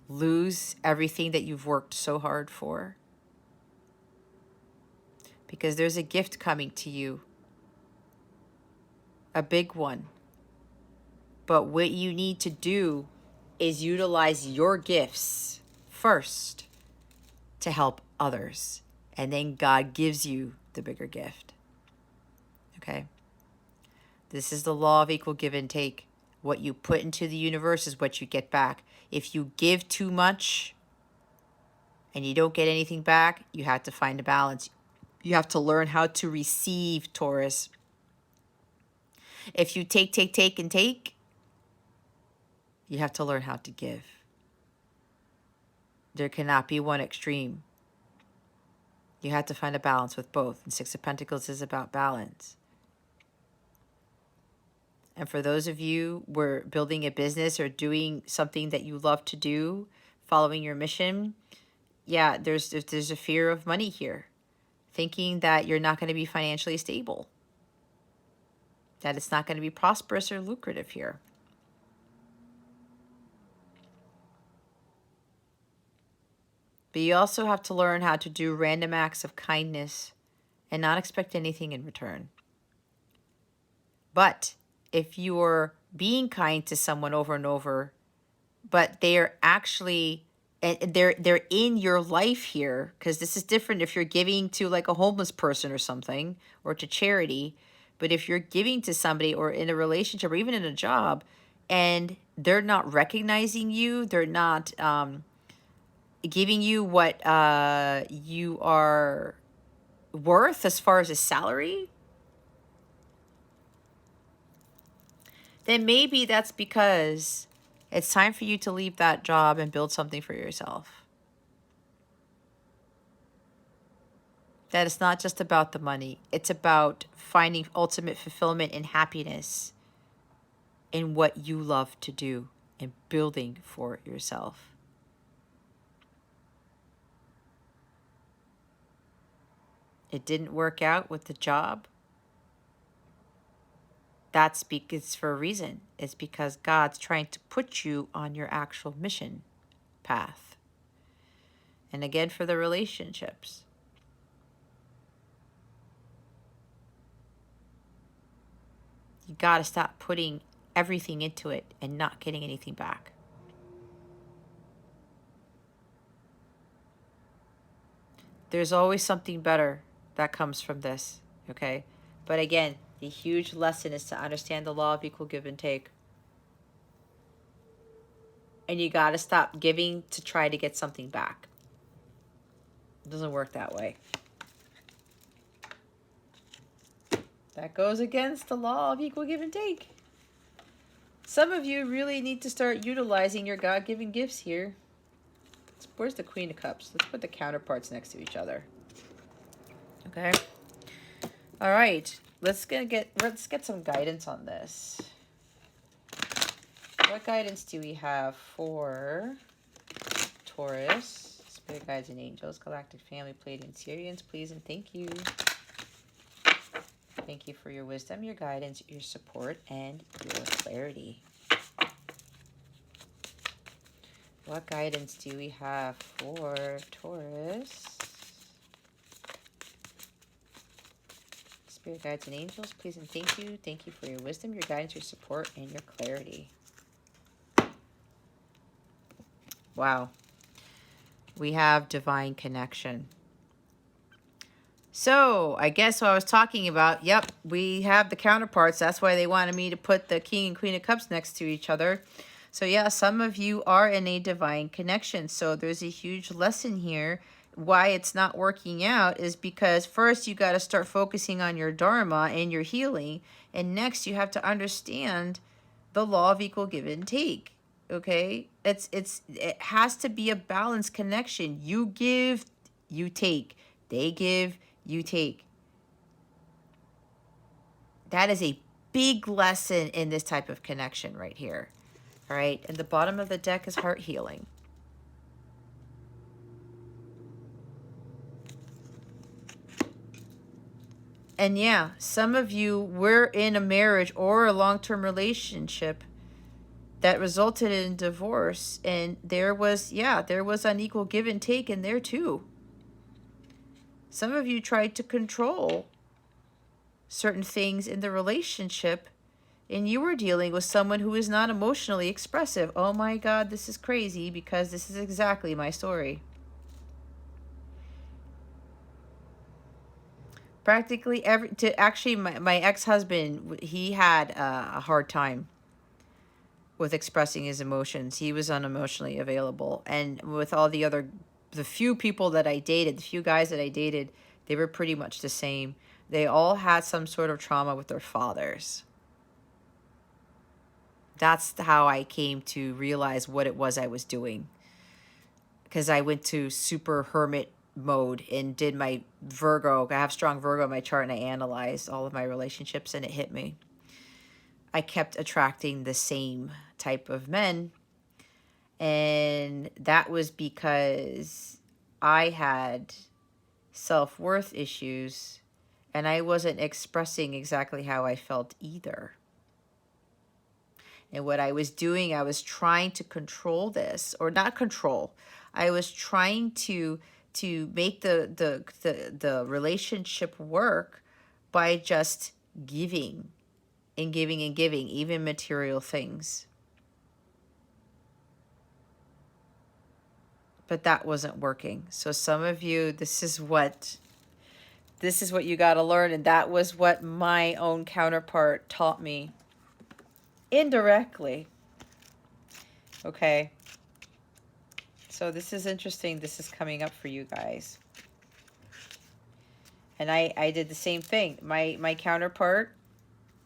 lose everything that you've worked so hard for. Because there's a gift coming to you. A big one. But what you need to do is utilize your gifts first to help others. And then God gives you the bigger gift. Okay? This is the law of equal give and take. What you put into the universe is what you get back. If you give too much and you don't get anything back, you have to find a balance. You have to learn how to receive, Taurus. If you take, and take, you have to learn how to give. There cannot be one extreme. You have to find a balance with both. And Six of Pentacles is about balance. And for those of you who are building a business or doing something that you love to do, following your mission, yeah, there's a fear of money here. Thinking that you're not going to be financially stable. That it's not going to be prosperous or lucrative here. But you also have to learn how to do random acts of kindness and not expect anything in return. But if you're being kind to someone over and over, but they're actually, and they're in your life here, because this is different if you're giving to like a homeless person or something, or to charity. But if you're giving to somebody or in a relationship or even in a job, and they're not recognizing you, they're not giving you what you are worth as far as a salary, then maybe that's because it's time for you to leave that job and build something for yourself. That it's not just about the money. It's about finding ultimate fulfillment and happiness in what you love to do and building for yourself. It didn't work out with the job. It's for a reason. It's because God's trying to put you on your actual mission path. And again, for the relationships. You got to stop putting everything into it and not getting anything back. There's always something better that comes from this, okay? But again, the huge lesson is to understand the law of equal give and take. And you got to stop giving to try to get something back. It doesn't work that way. That goes against the law of equal give and take. Some of you really need to start utilizing your God-given gifts here. Where's the Queen of Cups? Let's put the counterparts next to each other. Okay. All right. Let's get some guidance on this. What guidance do we have for Taurus? Spirit guides and angels, galactic family, Pleiadian, Sirians, please and thank you. Thank you for your wisdom, your guidance, your support, and your clarity. What guidance do we have for Taurus? Spirit guides and angels, please and thank you. Thank you for your wisdom, your guidance, your support, and your clarity. Wow. We have divine connection. So I guess what I was talking about, yep, we have the counterparts. That's why they wanted me to put the King and Queen of Cups next to each other. So yeah, some of you are in a divine connection. So there's a huge lesson here. Why it's not working out is because first you got to start focusing on your Dharma and your healing. And next you have to understand the law of equal give and take. Okay? It has to be a balanced connection. You give, you take. They give, you take. That is a big lesson in this type of connection right here. All right. And the bottom of the deck is heart healing. And yeah, some of you were in a marriage or a long-term relationship that resulted in divorce. And there was unequal give and take in there too. Some of you tried to control certain things in the relationship, and you were dealing with someone who is not emotionally expressive. Oh my God, this is crazy because this is exactly my story. Practically my ex-husband, he had a hard time with expressing his emotions. He was unemotionally available. And with all the few people that I dated, the few guys that I dated, they were pretty much the same. They all had some sort of trauma with their fathers. That's how I came to realize what it was I was doing. Because I went to super hermit mode and did my Virgo. I have strong Virgo in my chart, and I analyzed all of my relationships, and it hit me. I kept attracting the same type of men, and that was because I had self-worth issues, and I wasn't expressing exactly how I felt either. And what I was doing, I was trying to control this, or not control. I was trying to make the relationship work by just giving and giving and giving, even material things. But that wasn't working. So some of you, this is what you got to learn, and that was what my own counterpart taught me indirectly. Okay. So this is interesting. This is coming up for you guys. And I did the same thing. My counterpart,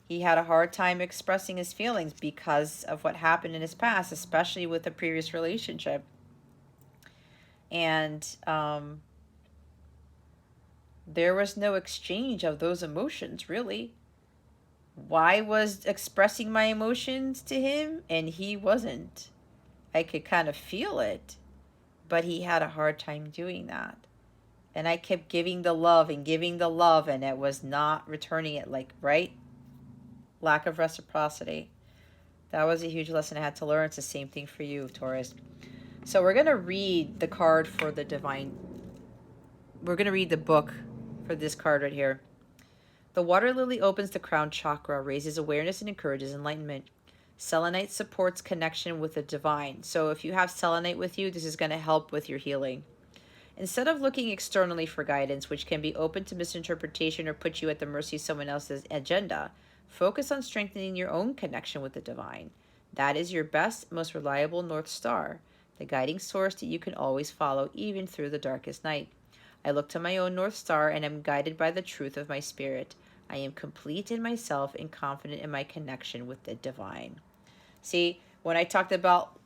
he had a hard time expressing his feelings because of what happened in his past, especially with a previous relationship. And there was no exchange of those emotions, really. I was expressing my emotions to him, and he wasn't. I could kind of feel it, but he had a hard time doing that. And I kept giving the love, and it was not returning it, like, right? Lack of reciprocity. That was a huge lesson I had to learn. It's the same thing for you, Taurus. So we're going to read the card for the divine. We're going to read the book for this card right here. The water lily opens the crown chakra, raises awareness, and encourages enlightenment. Selenite supports connection with the divine. So if you have selenite with you, this is going to help with your healing. Instead of looking externally for guidance, which can be open to misinterpretation or put you at the mercy of someone else's agenda, focus on strengthening your own connection with the divine. That is your best, most reliable North Star, the guiding source that you can always follow, even through the darkest night. I look to my own North Star and am guided by the truth of my spirit. I am complete in myself and confident in my connection with the divine. See, when I talked about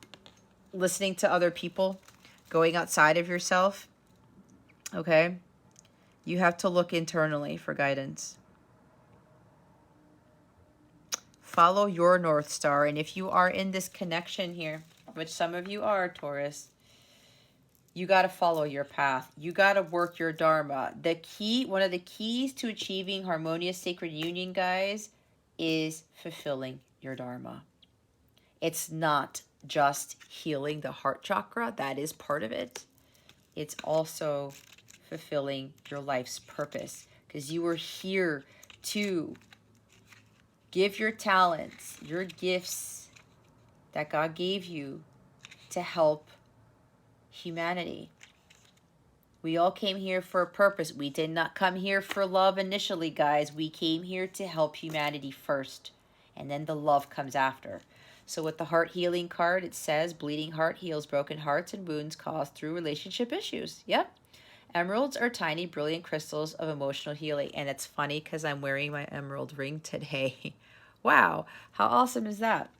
listening to other people, going outside of yourself, okay, you have to look internally for guidance. Follow your North Star. And if you are in this connection here, which some of you are, Taurus, you got to follow your path. You got to work your Dharma. One of the keys to achieving harmonious sacred union, guys, is fulfilling your Dharma. It's not just healing the heart chakra. That is part of it. It's also fulfilling your life's purpose, because you are here to give your talents, your gifts that God gave you to help humanity We all came here for a purpose. We did not come here for love initially, guys. We came here to help humanity first, and then the love comes after. So with the heart healing card, it says bleeding heart heals broken hearts and wounds caused through relationship issues. Yep. Emeralds are tiny, brilliant crystals of emotional healing. And it's funny because I'm wearing my emerald ring today. Wow, how awesome is that?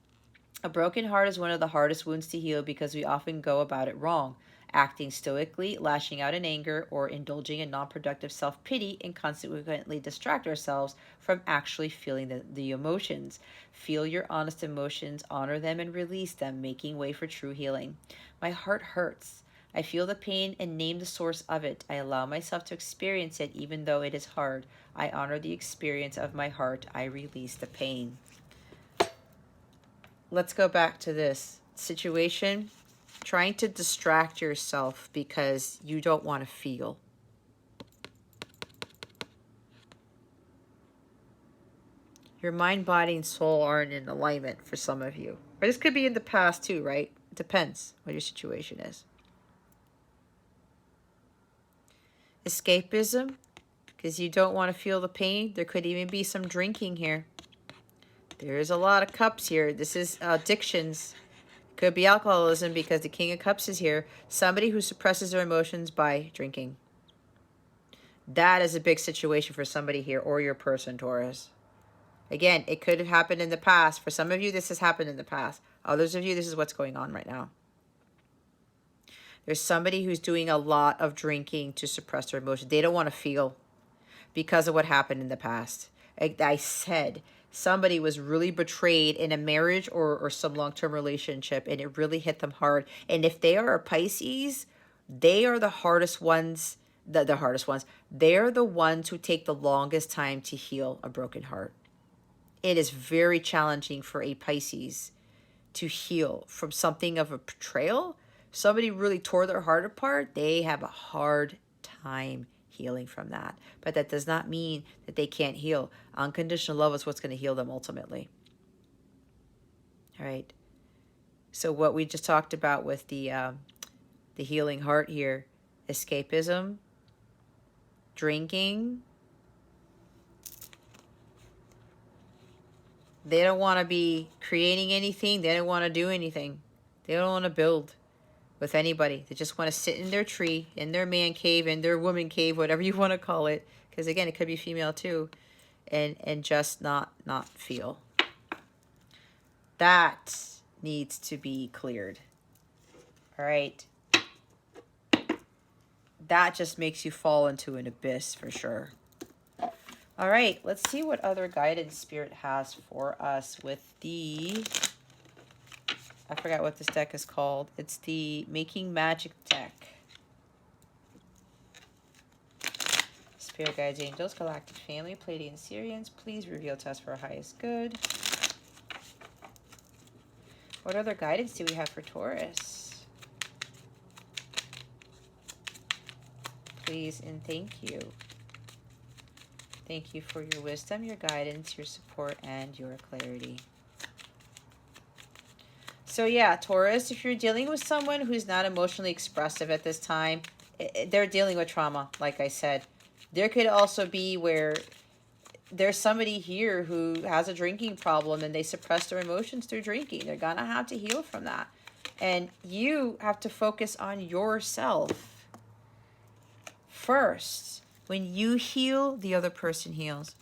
A broken heart is one of the hardest wounds to heal because we often go about it wrong, acting stoically, lashing out in anger, or indulging in non-productive self-pity, and consequently distract ourselves from actually feeling the emotions. Feel your honest emotions, honor them, and release them, making way for true healing. My heart hurts. I feel the pain and name the source of it. I allow myself to experience it even though it is hard. I honor the experience of my heart. I release the pain. Let's go back to this situation. Trying to distract yourself because you don't want to feel. Your mind, body, and soul aren't in alignment for some of you. Or this could be in the past too, right? It depends what your situation is. Escapism, because you don't want to feel the pain. There could even be some drinking here. There's a lot of cups here. This is addictions. Could be alcoholism because the King of Cups is here. Somebody who suppresses their emotions by drinking. That is a big situation for somebody here or your person, Taurus. Again, it could have happened in the past. For some of you, this has happened in the past. Others of you, this is what's going on right now. There's somebody who's doing a lot of drinking to suppress their emotions. They don't want to feel because of what happened in the past. I said somebody was really betrayed in a marriage or some long-term relationship, and it really hit them hard. And if they are a Pisces, they are the hardest ones, the hardest ones. They're the ones who take the longest time to heal a broken heart. It is very challenging for a Pisces to heal from something of a betrayal. Somebody really tore their heart apart. They have a hard time healing from that. But that does not mean that they can't heal. Unconditional love is what's going to heal them ultimately. All right. So what we just talked about with the healing heart here, escapism, drinking. They don't want to be creating anything. They don't want to do anything. They don't want to build with anybody. They just want to sit in their tree, in their man cave, in their woman cave, whatever you want to call it. Because again, it could be female too. And just not feel. That needs to be cleared. All right. That just makes you fall into an abyss for sure. All right, let's see what other guidance Spirit has for us with the, I forgot what this deck is called. It's the Making Magic deck. Spirit guides, angels, galactic family, Pleiadian Syrians, please reveal to us for our highest good. What other guidance do we have for Taurus? Please and thank you. Thank you for your wisdom, your guidance, your support, and your clarity. So yeah, Taurus, if you're dealing with someone who's not emotionally expressive at this time, they're dealing with trauma, like I said. There could also be where there's somebody here who has a drinking problem and they suppress their emotions through drinking. They're going to have to heal from that. And you have to focus on yourself first. When you heal, the other person heals.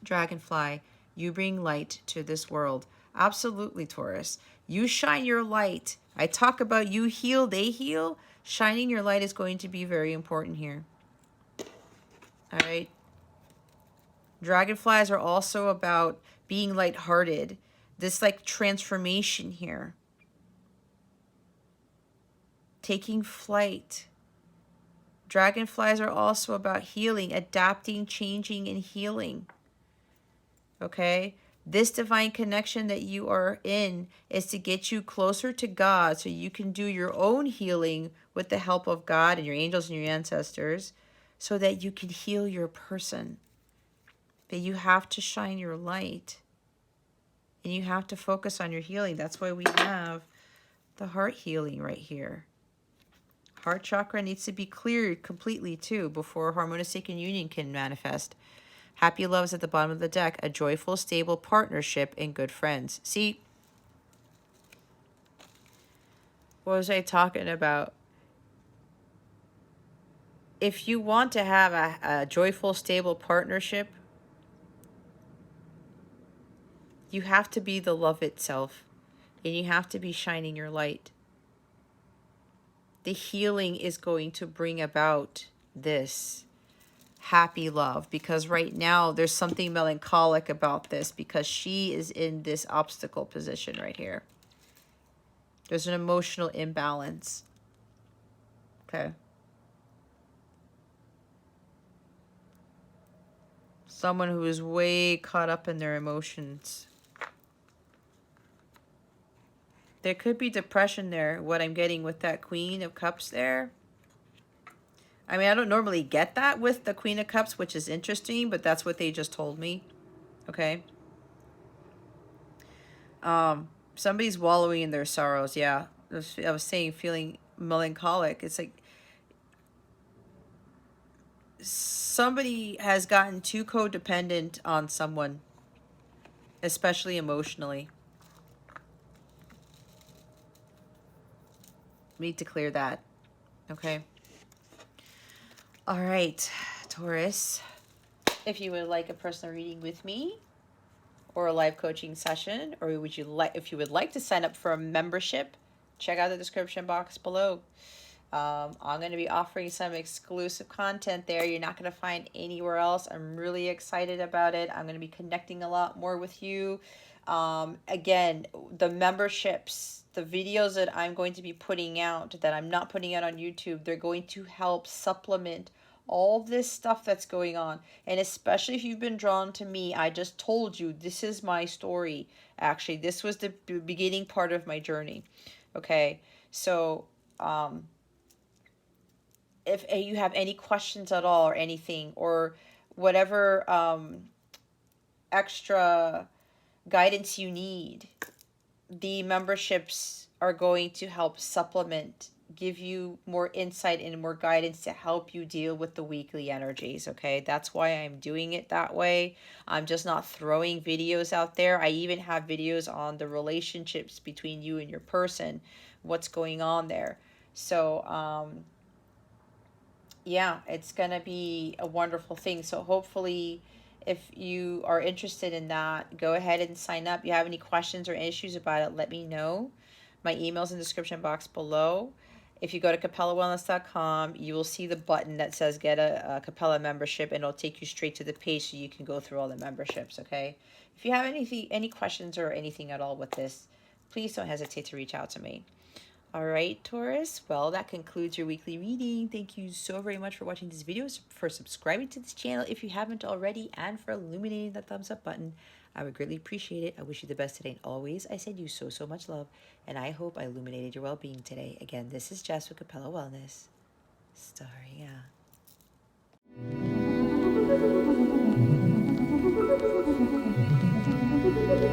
Dragonfly, you bring light to this world. Absolutely, Taurus. You shine your light. I talk about you heal, they heal. Shining your light is going to be very important here. All right. Dragonflies are also about being lighthearted. This like transformation here. Taking flight. Dragonflies are also about healing, adapting, changing, and healing. Okay? This divine connection that you are in is to get you closer to God so you can do your own healing with the help of God and your angels and your ancestors so that you can heal your person. But you have to shine your light. And you have to focus on your healing. That's why we have the heart healing right here. Heart chakra needs to be cleared completely too before harmonious sacred union can manifest. Happy love is at the bottom of the deck. A joyful, stable partnership and good friends. See, what was I talking about? If you want to have a joyful, stable partnership, you have to be the love itself. And you have to be shining your light. The healing is going to bring about this happy love, because right now there's something melancholic about this because she is in this obstacle position right here. There's an emotional imbalance. Okay. Someone who is way caught up in their emotions. There could be depression there, what I'm getting with that Queen of Cups there. I mean, I don't normally get that with the Queen of Cups, which is interesting, but that's what they just told me. Okay. Somebody's wallowing in their sorrows. Yeah. I was saying feeling melancholic. It's like somebody has gotten too codependent on someone, especially emotionally. Need to clear that. Okay. All right, Taurus. If you would like a personal reading with me or a live coaching session, or if you would like to sign up for a membership, check out the description box below. I'm going to be offering some exclusive content there you're not going to find anywhere else. I'm really excited about it. I'm going to be connecting a lot more with you. Again, the memberships, the videos that I'm going to be putting out that I'm not putting out on YouTube, they're going to help supplement all this stuff that's going on. And especially if you've been drawn to me, I just told you, this is my story. Actually, this was the beginning part of my journey. Okay. So, if you have any questions at all or anything, or whatever extra guidance you need, the memberships are going to help supplement, give you more insight and more guidance to help you deal with the weekly energies. Okay, that's why I'm doing it that way. I'm just not throwing videos out there. I even have videos on the relationships between you and your person, what's going on there. So yeah, it's gonna be a wonderful thing. So hopefully, if you are interested in that, go ahead and sign up. If you have any questions or issues about it, let me know. My email's in the description box below. If you go to capellawellness.com, you will see the button that says get a Capella membership, and it'll take you straight to the page so you can go through all the memberships. Okay. If you have any questions or anything at all with this, please don't hesitate to reach out to me. All right, Taurus. Well, that concludes your weekly reading. Thank you so very much for watching this video, for subscribing to this channel if you haven't already, and for illuminating that thumbs up button. I would greatly appreciate it. I wish you the best today and always. I send you so, so much love, and I hope I illuminated your well-being today. Again, this is Jess with Capella Wellness. Starring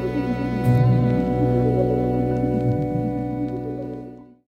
out.